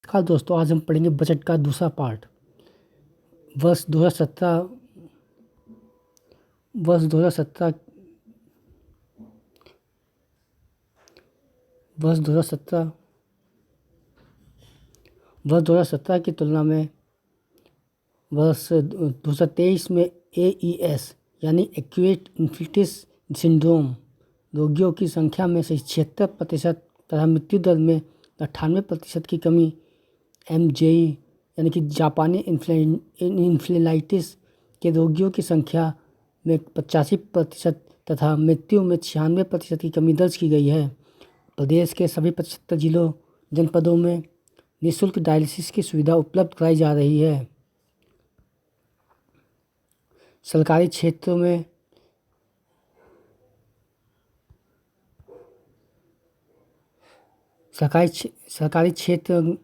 नमस्कार दोस्तों, आज हम पढ़ेंगे बजट का दूसरा पार्ट। वर्ष 2017 वर्ष 2017 वर्ष 2017 वर्ष 2017 की तुलना में वर्ष 2023 में AES यानी एक्यूट इन्फिलिटिस सिंड्रोम रोगियों की संख्या में से 76% तथा मृत्यु दर में 98% की कमी, MJE यानी कि जापानी इन्फ्लुएंजाइटिस के रोगियों की संख्या में 85% तथा मृत्यु में 96% की कमी दर्ज की गई है। प्रदेश के सभी 75 जिलों जनपदों में निःशुल्क डायलिसिस की सुविधा उपलब्ध कराई जा रही है। सरकारी क्षेत्र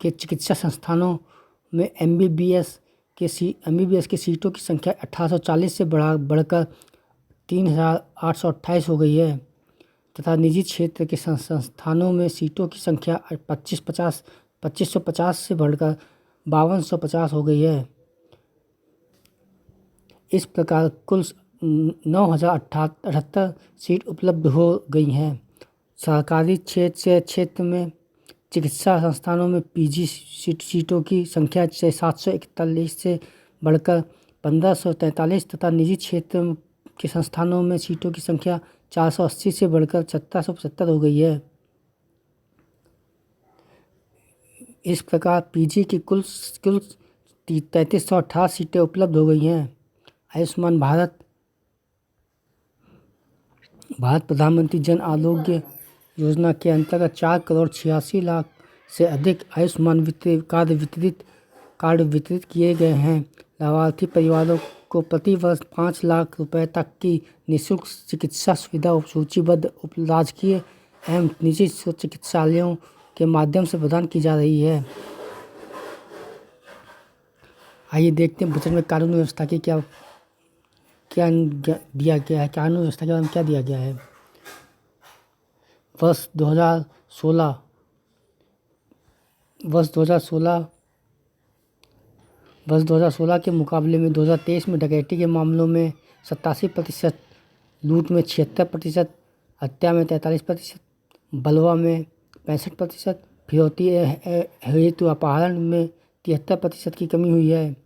के चिकित्सा संस्थानों में MBBS की सीटों की संख्या 1840 से बढ़कर 3828 हो गई है तथा निजी क्षेत्र के संस्थानों में सीटों की संख्या 2550 से बढ़कर 5250 हो गई है। इस प्रकार कुल 9078 सीट उपलब्ध हो गई हैं। सरकारी क्षेत्र में चिकित्सा संस्थानों में PG सीटों की संख्या 741 से बढ़कर 1543 तथा निजी क्षेत्र के संस्थानों में सीटों की संख्या 480 से बढ़कर 1775 हो गई है। इस प्रकार PG की कुल 3318 सीटें उपलब्ध हो गई हैं। आयुष्मान भारत प्रधानमंत्री जन आरोग्य योजना के अंतर्गत 4,86,00,000 से अधिक आयुष्मान कार्ड वितरित किए गए हैं। लाभार्थी परिवारों को प्रति वर्ष 5 लाख रुपए तक की निःशुल्क चिकित्सा सुविधा सूचीबद्ध राजकीय एवं निजी चिकित्सालयों के माध्यम से प्रदान की जा रही है। आइए देखते हैं बजट में कानून व्यवस्था की क्या दिया गया है। कानून व्यवस्था के बारे में क्या दिया गया है। वर्ष 2016 के मुकाबले में 2023 में डकैती के मामलों में 87%, लूट में 76%, हत्या में 43%, बलवा में 65%, फिरौती हेतु अपहरण में 73% की कमी हुई है।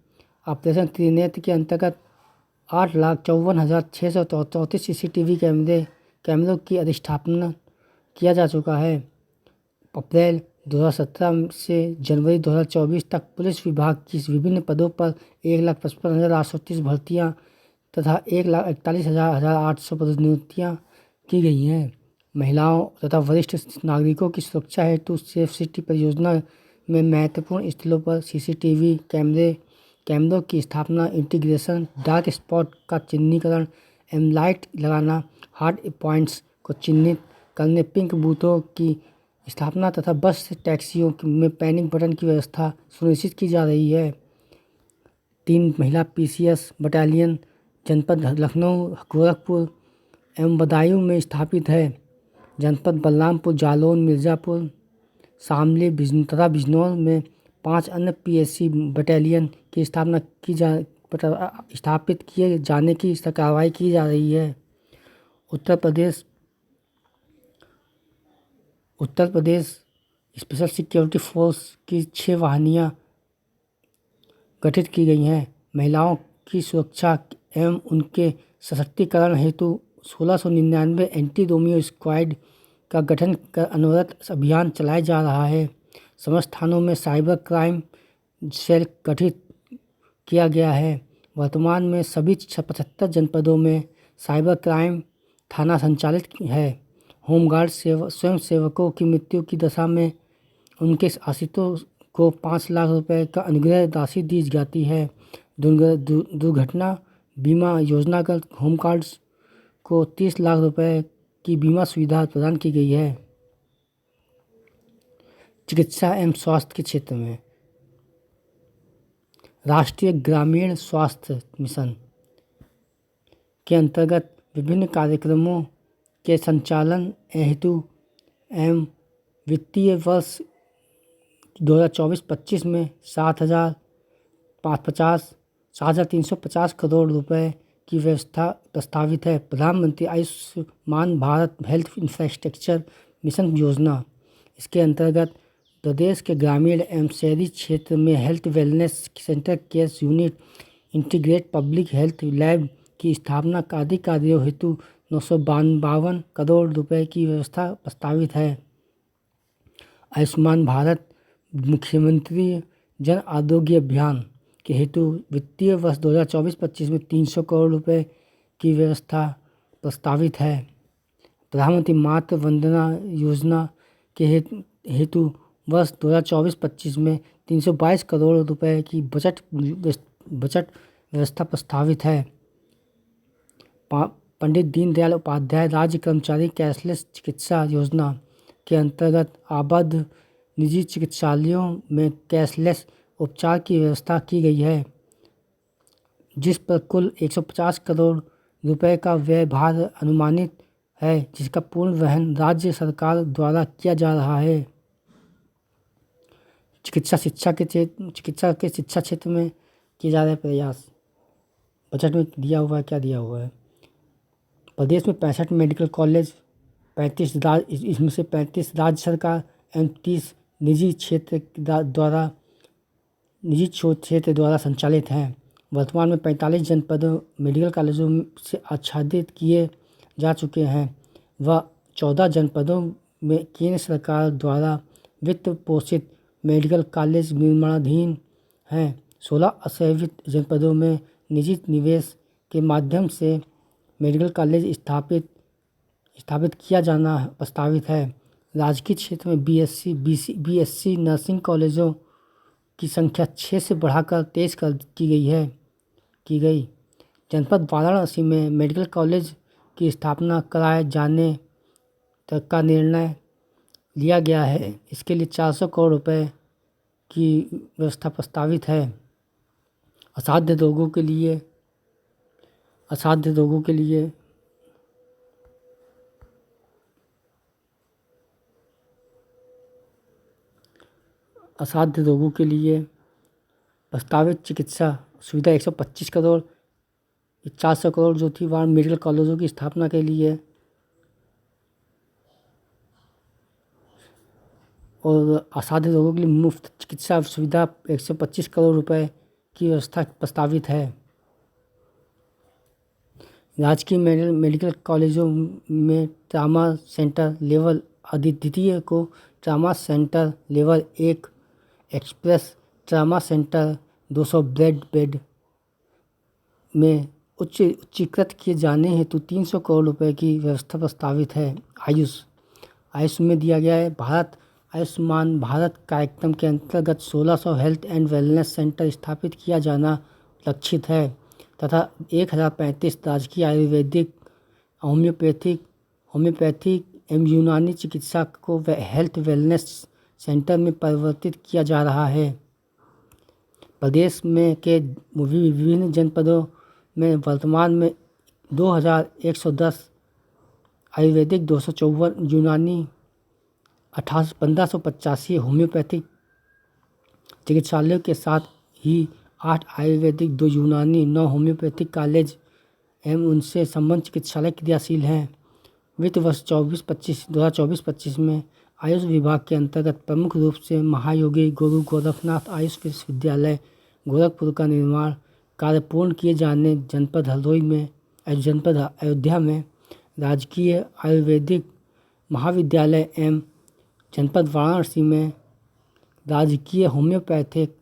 ऑपरेशन त्रिनेत्र के अंतर्गत 8,54,634 CCTV कैमरों की अधिष्ठापना किया जा चुका है। अप्रैल 2017 से जनवरी 2024 तक पुलिस विभाग की विभिन्न पदों पर 1,55,830 भर्तियां तथा 1,41,800 पदोन्नतियां की गई हैं। महिलाओं तथा वरिष्ठ नागरिकों की सुरक्षा हेतु सेफ सिटी परियोजना में महत्वपूर्ण स्थलों पर CCTV कैमरों की स्थापना, इंटीग्रेशन, डार्क स्पॉट का चिन्हीकरण, एमलाइट लगाना, हॉट पॉइंट्स को चिन्हित करने, पिंक बूथों की स्थापना तथा बस टैक्सियों में पैनिक बटन की व्यवस्था सुनिश्चित की जा रही है। 3 महिला PCS बटालियन जनपद लखनऊ, गोरखपुर एवं बदायूं में स्थापित है। जनपद बलरामपुर, जालौन, मिर्ज़ापुर, शामली तथा बिजनौर में 5 अन्य PSC बटालियन की स्थापित किए जाने की कार्रवाई की जा रही है। Uttar Pradesh special security force की 6 वाहिनियाँ गठित की गई हैं। महिलाओं की सुरक्षा एवं उनके सशक्तिकरण हेतु 1699 एंटी रोमियो स्क्वाड का गठन कर अनवरत अभियान चलाया जा रहा है। समस्त थानों में साइबर क्राइम सेल गठित किया गया है। वर्तमान में सभी 75 जनपदों में साइबर क्राइम थाना संचालित है। होमगार्ड स्वयंसेवकों की मृत्यु की दशा में उनके आश्रितों को 5 लाख रुपए का अनुग्रह राशि दी जाती है। दुर्घटना बीमा योजना का होमगार्ड्स को 30 लाख रुपए की बीमा सुविधा प्रदान की गई है। चिकित्सा एवं स्वास्थ्य के क्षेत्र में राष्ट्रीय ग्रामीण स्वास्थ्य मिशन के अंतर्गत विभिन्न कार्यक्रमों के संचालन हेतु एवं वित्तीय वर्ष 2024-25 में 7,350 करोड़ रुपए की व्यवस्था प्रस्तावित है। प्रधानमंत्री Ayushman Bharat health infrastructure mission योजना, इसके अंतर्गत प्रदेश के ग्रामीण एवं शहरी क्षेत्र में health wellness centre, care unit, integrate public health lab की स्थापना आदि कार्यों हेतु 952 करोड़ रुपए की व्यवस्था प्रस्तावित है। आयुष्मान भारत मुख्यमंत्री जन आरोग्य अभियान के हेतु वित्तीय वर्ष 2024-25 में 300 करोड़ रुपए की व्यवस्था प्रस्तावित है। प्रधानमंत्री मातृ वंदना योजना के हेतु वर्ष 2024-25 में 322 करोड़ रुपए की बजट व्यवस्था प्रस्तावित है। पंडित दीनदयाल उपाध्याय राज्य कर्मचारी कैशलेस चिकित्सा योजना के अंतर्गत आबद्ध निजी चिकित्सालयों में कैशलेस उपचार की व्यवस्था की गई है, जिस पर कुल 150 करोड़ रुपए का व्यय भार अनुमानित है, जिसका पूर्ण वहन राज्य सरकार द्वारा किया जा रहा है। चिकित्सा के शिक्षा क्षेत्र में किए जा रहे प्रयास बजट में दिया हुआ है। क्या दिया हुआ है? प्रदेश में 65 मेडिकल कॉलेज, 35 इसमें से 35 राज्य सरकार एवं 30 निजी क्षेत्र द्वारा संचालित हैं। वर्तमान में 45 जनपदों मेडिकल कॉलेजों से आच्छादित किए जा चुके हैं व 14 जनपदों में केंद्र सरकार द्वारा वित्त पोषित मेडिकल कॉलेज निर्माणाधीन हैं। 16 असंवित जनपदों में निजी निवेश के माध्यम से मेडिकल कॉलेज स्थापित किया जाना प्रस्तावित है। राजकीय क्षेत्र में बीएससी नर्सिंग कॉलेजों की संख्या 6 से बढ़ाकर 23 की गई। जनपद वाराणसी में मेडिकल कॉलेज की स्थापना कराए जाने तक का निर्णय लिया गया है। इसके लिए 400 करोड़ रुपए की व्यवस्था प्रस्तावित है। असाध्य रोगों के लिए प्रस्तावित चिकित्सा सुविधा 125 करोड़, 400 करोड़ जो थी वहाँ मेडिकल कॉलेजों की स्थापना के लिए, और असाध्य रोगों के लिए मुफ्त चिकित्सा सुविधा 125 करोड़ रुपए की व्यवस्था प्रस्तावित है। राजकीय मेडिकल कॉलेजों में ट्रामा सेंटर लेवल अद्वितीय को trauma centre level 1, express trauma centre 200 bed में उच्चीकृत किए जाने हेतु 300 करोड़ रुपए की व्यवस्था प्रस्तावित है। आयुष में दिया गया है। आयुष्मान भारत कार्यक्रम के अंतर्गत 1600 हेल्थ एंड वेलनेस सेंटर स्थापित किया जाना लक्षित है तथा 1035 राजकीय आयुर्वेदिक, होम्योपैथिक एवं यूनानी चिकित्सा को हेल्थ वेलनेस सेंटर में परिवर्तित किया जा रहा है। प्रदेश में के विभिन्न जनपदों में वर्तमान में 2110 आयुर्वेदिक, 254 यूनानी, 1585 होम्योपैथिक चिकित्सालयों के साथ ही 8 आयुर्वेदिक, 2 यूनानी, 9 होम्योपैथिक कॉलेज एवं उनसे संबद्ध चिकित्सालय क्रियाशील हैं। वित्त वर्ष 2024-25 में आयुष विभाग के अंतर्गत प्रमुख रूप से महायोगी गुरु गोरखनाथ आयुष विश्वविद्यालय गोरखपुर का निर्माण कार्य पूर्ण किए जाने, जनपद अयोध्या में राजकीय आयुर्वेदिक महाविद्यालय एवं जनपद वाराणसी में राजकीय होम्योपैथिक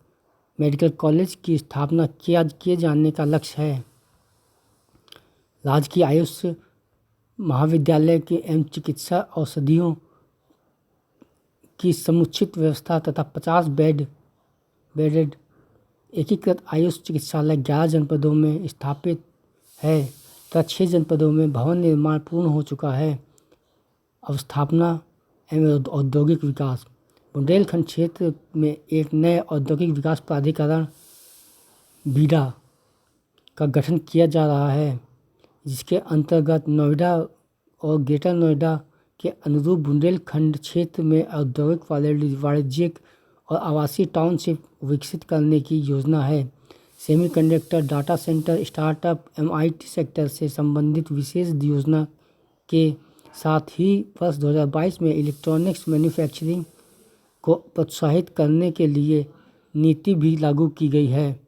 मेडिकल कॉलेज की स्थापना किए जाने का लक्ष्य है। राजकीय आयुष महाविद्यालय के एवं चिकित्सा औषधियों की समुचित व्यवस्था तथा 50 बेडेड एकीकृत आयुष चिकित्सालय 11 जनपदों में स्थापित है तथा 6 जनपदों में भवन निर्माण पूर्ण हो चुका है। अवस्थापना एवं औद्योगिक विकास। बुंदेलखंड क्षेत्र में एक नए औद्योगिक विकास प्राधिकरण बीडा का गठन किया जा रहा है, जिसके अंतर्गत नोएडा और ग्रेटर नोएडा के अनुरूप बुंदेलखंड क्षेत्र में औद्योगिक, वाणिज्यिक और आवासीय टाउनशिप विकसित करने की योजना है। Semiconductor, data centre, startup, MIT sector से संबंधित विशेष योजना के साथ ही वर्ष 2022 में इलेक्ट्रॉनिक्स मैन्युफैक्चरिंग को प्रोत्साहित करने के लिए नीति भी लागू की गई है।